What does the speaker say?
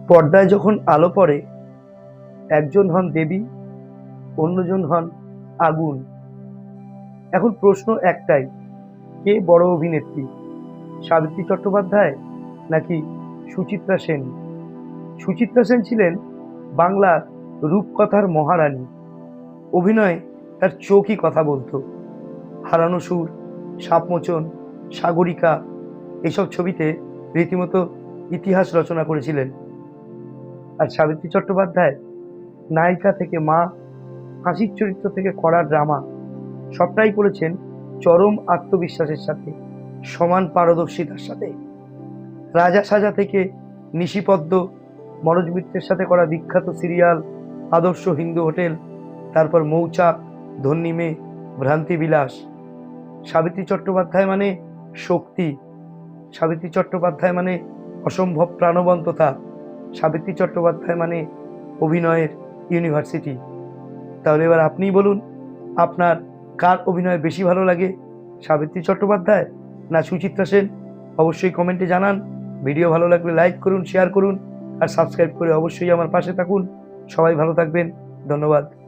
পর্দায় যখন আলো পড়ে, একজন হন দেবী, অন্যজন হন আগুন। এখন প্রশ্ন একটাই, কে বড় অভিনেত্রী, সাবিত্রী চট্টোপাধ্যায় নাকি সুচিত্রা সেন? সুচিত্রা সেন ছিলেন বাংলার রূপকথার মহারানী। অভিনয়ে তার চোখই কথা বলতো। হারানো সুর, সাপমোচন, সাগরিকা এইসব ছবিতে রীতিমতো ইতিহাস রচনা করেছিলেন। আর সাবিত্রী চট্টোপাধ্যায় নায়িকা থেকে মা, হাসির চরিত্র থেকে কড়া ড্রামা, সবটাই করেছেন চরম আত্মবিশ্বাসের সাথে, সমান পারদর্শিতার সাথে। রাজা সাজা থেকে নিশিপদ্ম, মনোজ মিত্রের সাথে করা বিখ্যাত সিরিয়াল আদর্শ হিন্দু হোটেল, তারপর মৌচাক, ধন্যী মেয়ে, ভ্রান্তি বিলাস। সাবিত্রী চট্টোপাধ্যায় মানে শক্তি, সাবিত্রী চট্টোপাধ্যায় মানে অসম্ভব প্রাণবন্ততা, সাবিত্রী চট্টোপাধ্যায় মানে অভিনয়ের ইউনিভার্সিটি। তাহলে এবার আপনিই বলুন, আপনার কার অভিনয় বেশি ভালো লাগে, সাবিত্রী চট্টোপাধ্যায় না সুচিত্রা সেন? অবশ্যই কমেন্টে জানান। ভিডিও ভালো লাগলে লাইক করুন, শেয়ার করুন আর সাবস্ক্রাইব করে অবশ্যই আমার পাশে থাকুন। সবাই ভালো থাকবেন। ধন্যবাদ।